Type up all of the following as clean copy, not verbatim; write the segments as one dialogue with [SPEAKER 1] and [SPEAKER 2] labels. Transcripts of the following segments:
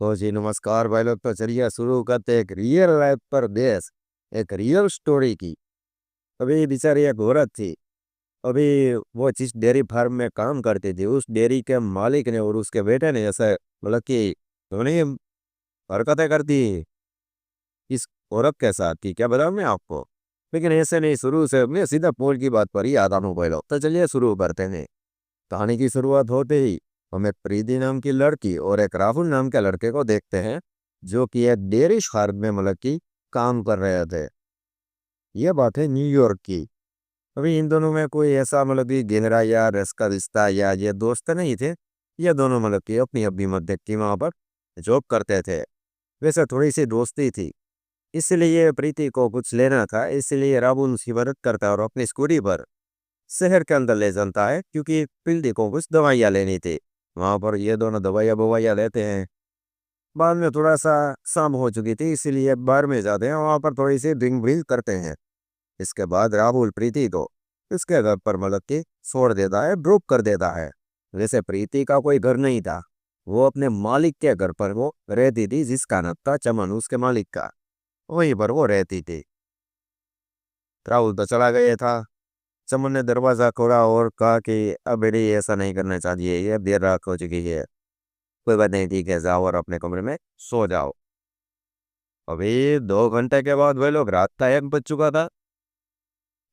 [SPEAKER 1] तो जी नमस्कार भाई लोग। तो चलिए शुरू करते एक रियल लाइफ पर बेस एक रियल स्टोरी की। अभी बेचारी एक औरत थी। अभी वो जिस डेयरी फार्म में काम करती थी उस डेयरी के मालिक ने और उसके बेटे ने ऐसे मतलब कि दोनों हरकतें करती इस औरत के साथ की क्या बताऊं मैं आपको। लेकिन ऐसे नहीं, शुरू से मैं सीधा पोल की बात पर ही आता हूँ भाई लोग। तो चलिए शुरू करते हैं। कहानी की शुरुआत होते ही हम एक प्रीति नाम की लड़की और एक राहुल नाम के लड़के को देखते हैं, जो कि एक डेयरी फार्म में मतलब कि काम कर रहे थे। यह बात है न्यूयॉर्क की। अभी इन दोनों में कोई ऐसा मतलब कि गहरा या रस का रिश्ता या ये दोस्त नहीं थे। ये दोनों मतलब कि अपनी अपनी मध्य की वहां पर जॉब करते थे। वैसे थोड़ी सी दोस्ती थी, इसलिए प्रीति को कुछ लेना था, इसलिए राहुल उसकी मदद करता है और अपनी स्कूटी पर शहर के अंदर ले जाता है, क्योंकि प्रीति को कुछ दवाइयाँ लेनी थी। वहां पर ये दोनों दवाइयाँ बवाइयाँ लेते हैं। बाद में थोड़ा सा शाम हो चुकी थी, इसीलिए बार में जाते हैं, वहां पर थोड़ी सी ड्रिंक भी करते हैं। इसके बाद राहुल प्रीति को इसके घर पर मतलब कि छोड़ देता है, ड्रॉप कर देता है। वैसे प्रीति का कोई घर नहीं था, वो अपने मालिक के घर पर वो रहती थी, जिसका नाम था चमन, उसके मालिक का। वहीं पर वो रहती थी। राहुल तो चला गया था। चमन ने दरवाजा खोला और कहा कि अब बेटी ऐसा नहीं करना चाहिए, ये देर रात हो चुकी है। कोई बात नहीं, ठीक है, जाओ और अपने कमरे में सो जाओ। अभी 2 घंटे के बाद वह लोग, रात का 1 बज चुका था।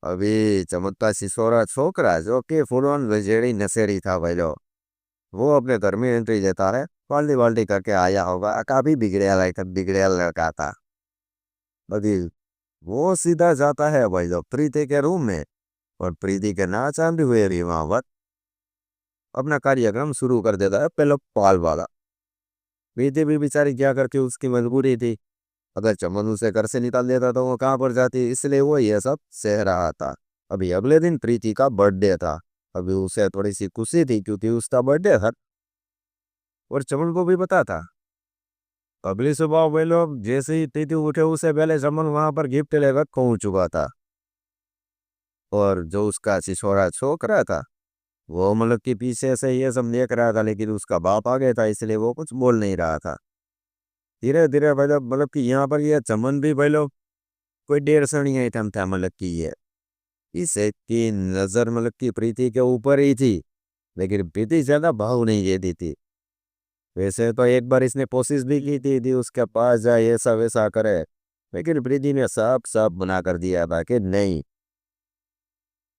[SPEAKER 1] अभी चमकता सिसोरा छोकरा जो कि फुल ऑन वेजेड़ी नशेड़ी था भाई लोग, वो अपने घर में एंट्री देता है। पाल्टी वाल्टी करके आया होगा, काफी बिगड़िया लड़का था। अभी वो सीधा जाता है भाई लोग प्रीति के रूम में, और प्रीति के ना चांदी हुए भी वहां पर अपना कार्यक्रम शुरू कर देता है, पहले पाल वाला। प्रीति भी बेचारी क्या करती, उसकी मजबूरी थी। अगर चमन उसे घर से निकाल देता तो वो कहाँ पर जाती, इसलिए वो ये सब सह रहा था। अभी अगले दिन प्रीति का बर्थडे था। अभी उसे थोड़ी सी खुशी थी, क्योंकि उसका बर्थडे था और चमन को भी पता था। अगली सुबह वे लोग जैसे ही प्रीति उठे, उसे पहले चमन वहां पर गिफ्ट लेकर पहुंच चुका था। और जो उसका छिछोरा छोकरा था, वो मतलब कि पीछे से ये सब देख रहा था, लेकिन उसका बाप आ गया था, इसलिए वो कुछ बोल नहीं रहा था। धीरे धीरे भाई लोग मतलब कि यहाँ पर ये चमन भी भाई लोग कोई 1.5 आइटम था, मतलब कि ये इसे की नजर मतलब कि प्रीति के ऊपर ही थी। लेकिन प्रीति ज्यादा भाव नहीं देती थी। वैसे तो एक बार इसने कोशिश भी की थी उसके पास जाए, ऐसा वैसा करे, लेकिन प्रीति ने साफ साफ मना कर दिया था कि नहीं।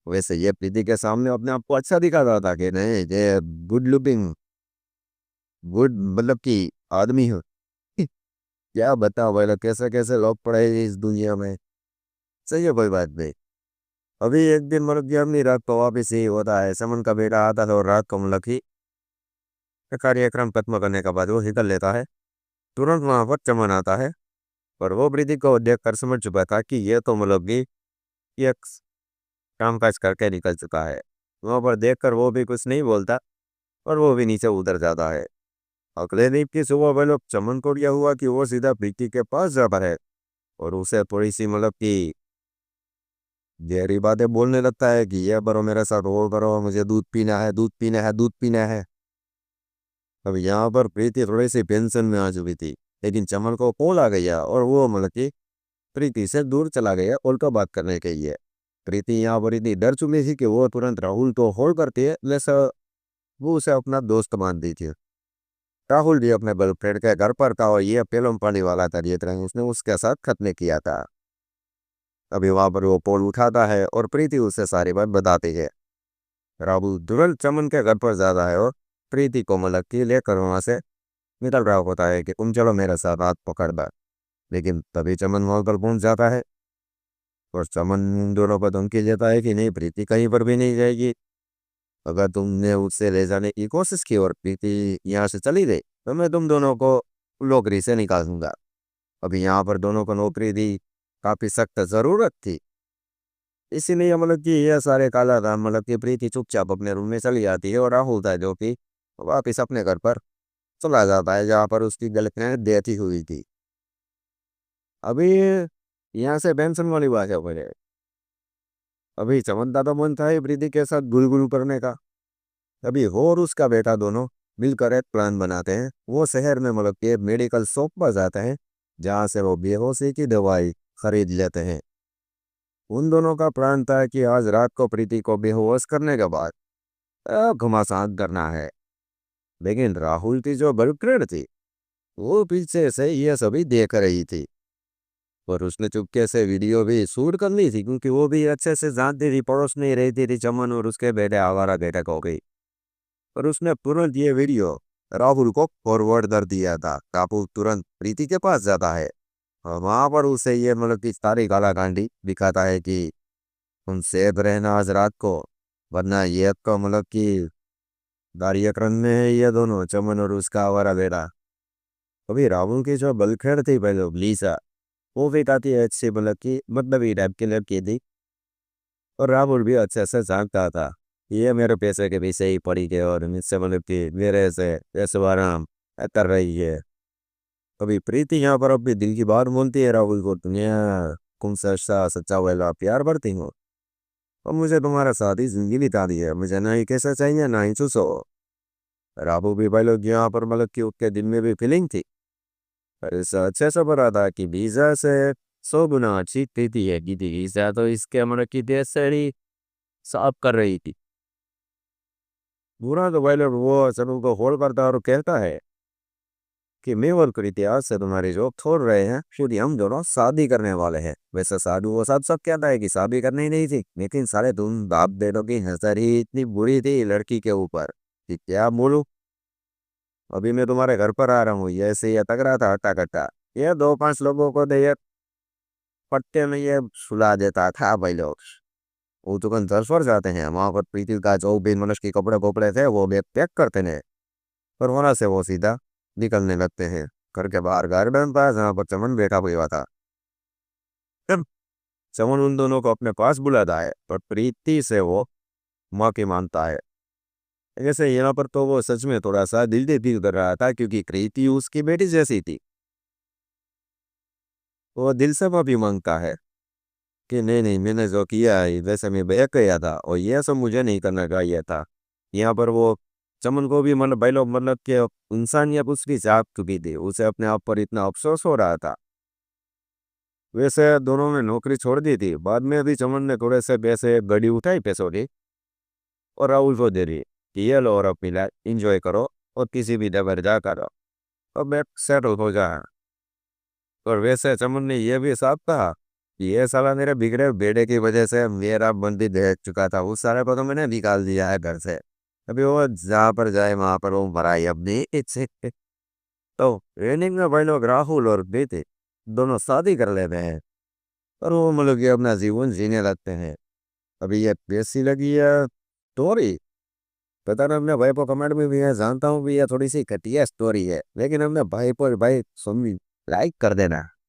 [SPEAKER 1] वैसे ये प्रीति के सामने अपने आप को अच्छा दिखाता था कि नहीं, ये गुड लुकिंग, गुड मतलब कि आदमी हो। क्या बताओ भाई लोग, कैसे कैसे लोग पड़े हैं इस दुनिया में। सही है, कोई बात नहीं। अभी एक दिन मतलब कि अपनी रात को वापिस ही होता है, समन का बेटा आता था और रात को मतलब कि कार्यक्रम खत्म करने के बाद वो निकल लेता है। तुरंत वहां पर चमन आता है, पर वो प्रीति को देख कर समझ चुका था कि ये तो मतलब कि ये काम काज करके निकल चुका है। वहां पर देखकर वो भी कुछ नहीं बोलता और वो भी नीचे उतर जाता है। अगले दिन की सुबह वो लोग चमन को दिया हुआ कि वो सीधा प्रीति के पास जाता है और उसे थोड़ी सी मतलब कि गहरी बातें बोलने लगता है कि ये करो, मेरे साथ वो करो, मुझे दूध पीना है, दूध पीना है, दूध पीना है। अब यहाँ पर प्रीति थोड़ी सी टेंशन में आ चुकी थी, लेकिन चमन को कॉल आ गया और वो मतलब कि प्रीति से दूर चला गया उल्टा बात करने के लिए। प्रीति यहाँ पर इतनी डर चुकी थी कि वो तुरंत राहुल को होल्ड करती है, जैसे वो उसे अपना दोस्त मानती थी। राहुल भी अपने गर्लफ्रेंड के घर पर था और ये पेलम पानी वाला था, ये तरह उसने उसके साथ खतने किया था। अभी वहां पर वो पोल उठाता है और प्रीति उसे सारी बात बताती है। राहुल तुरंत चमन के घर पर जाता है और प्रीति को मतलब कि लेकर वहां से निकल रहा होता है कि तुम चलो मेरे साथ, हाथ पकड़ दा। लेकिन तभी चमन वहां पर पहुंच जाता है और चमन उन दोनों को धमकी देता है कि नहीं, प्रीति कहीं पर भी नहीं जाएगी। अगर तुमने उससे ले जाने की कोशिश की और प्रीति यहाँ से चली गई तो मैं तुम दोनों को नौकरी से निकाल दूंगा। अभी यहाँ पर दोनों को नौकरी दी, काफी सख्त जरूरत थी, इसीलिए मतलब कि ये सारे काला था। मतलब कि प्रीति चुपचाप अपने रूम में चली जाती है और राहुल था जो कि वापिस अपने घर पर चला जाता है, जहाँ पर उसकी गर्लफ्रेंड डेथ ही हुई थी। अभी यहाँ से टेंशन वाली बात है मुझे। अभी चमन का तो मन था ही प्रीति के साथ गुलगुल करने का। अभी हो और उसका बेटा दोनों मिलकर एक प्लान बनाते हैं। वो शहर में मतलब कि मेडिकल शॉप पर जाते हैं, जहाँ से वो बेहोशी की दवाई खरीद लेते हैं। उन दोनों का प्लान था कि आज रात को प्रीति को बेहोश करने के बाद घमासान करना है। लेकिन राहुल की जो गर्लफ्रेंड थी, वो पीछे से ये सभी देख रही थी, और उसने चुपके से वीडियो भी शूट कर ली थी, क्योंकि वो भी अच्छे से जानती थी पड़ोस में ही रहती थी चमन, और उसके बेटे आवारा बेटे हो गई। और उसने तुरंत ये वीडियो राहुल को फॉरवर्ड कर दिया था। राहुल तुरंत प्रीति के पास जाता है, और वहां पर उसे ये मतलब कि सारी कांडी दिखाता है कि तुम सेफ रहना आज रात को, वरना ये तो मतलब कि कार्यक्रम में है ये दोनों, चमन और उसका आवारा बेटा। अभी राहुल की जो गर्लफ्रेंड थी पहले लीसा, वो भी काफी अच्छी मतलब कि मतलब ही टाइप की लड़की थी। और राहुल भी अच्छे से जानता था ये मेरे पैसे के पीछे ही पड़ी है, और मुझसे मतलब कि मेरे से पैसे आराम कर रही है। अभी प्रीति यहाँ पर अपनी दिल की बात बोलती है राहुल को, दुनिया तुम सच्चा सच्चा वाला प्यार भरती हो, और मुझे तुम्हारा साथ ही जिंदगी बिता दी है, मुझे ना ही कैसा चाहिए ना ही चूसो। राहुल भी भाई लोग यहाँ पर मतलब कि उसके दिल में भी फीलिंग थी, पर इससे अच्छे से पता था कि वीजा से 100 गुना अच्छी प्रीति है की थी। वीजा तो इसके मतलब कि देश से ही साफ कर रही थी। बुरा तो भाई लोग वो सब को होल करता है और कहता है कि मैं और कृति आज से तुम्हारी जॉब छोड़ रहे हैं, खुद हम दोनों शादी करने वाले हैं। वैसे साधु वो सब कहता है कि शादी करनी ही नहीं थी, लेकिन सारे तुम बाप बेटों की नजर ही इतनी बुरी थी लड़की के ऊपर कि क्या बोलूं। अभी मैं तुम्हारे घर पर आ रहा हूँ, ये ऐसे ही अटक रहा था हट्टा कट्टा, ये 2-5 लोगों को दे ये पट्टे में ये सुला देता था भाई लोग। वो तुरंत दस पर जाते हैं, वहां पर प्रीति का जो भी मनुष्य के कपड़े कपड़े थे वो बैग पैक करते हैं, और वहां से वो सीधा निकलने लगते हैं घर के बाहर गार्डन था, जहाँ पर चमन बैठा हुआ था। तब चमन उन दोनों को अपने पास बुलाता है, पर प्रीति से वो माफी मांगता है। जैसे यहाँ पर तो वो सच में थोड़ा सा दिल दे फील कर रहा था, क्योंकि प्रीति उसकी बेटी जैसी थी। वो दिल से माफी मांगता है कि नहीं नहीं, मैंने जो किया है वैसे मैं बहक गया था, और यह सब मुझे नहीं करना चाहिए था। यहाँ पर वो चमन को भी मतलब भाई लोग मतलब कि इंसानियत उसकी जाग चुकी थी, उसे अपने आप पर इतना अफसोस हो रहा था। वैसे दोनों ने नौकरी छोड़ दी थी। बाद में अभी चमन ने थोड़े से पैसे गड़ी उठाई पैसों की, और राहुल को दे दी कि ये लो और अपनी लाइफ इंजॉय करो, और किसी भी जगह जा करो, और मैं सेटल हो जाए। और वैसे चमन ने यह भी साफ कहा कि ये साला मेरे बिगड़े बेटे की वजह से मेरा बंदी देख चुका था, उस सारे को तो मैंने निकाल दिया है घर से। अभी वो जहाँ पर जाए वहां पर वो भराई अपनी इच्छे। तो ट्रेनिंग में भाई लोग राहुल और बेटे दोनों शादी कर लेते हैं, और वो मतलब कि अपना जीवन जीने लगते हैं। अभी ये कैसी लगी है स्टोरी, पता ना अपने भाई को कमेंट में भी है, जानता हूँ भी ये थोड़ी सी घटिया स्टोरी है, लेकिन अपने भाई पर भाई सुन लाइक कर देना।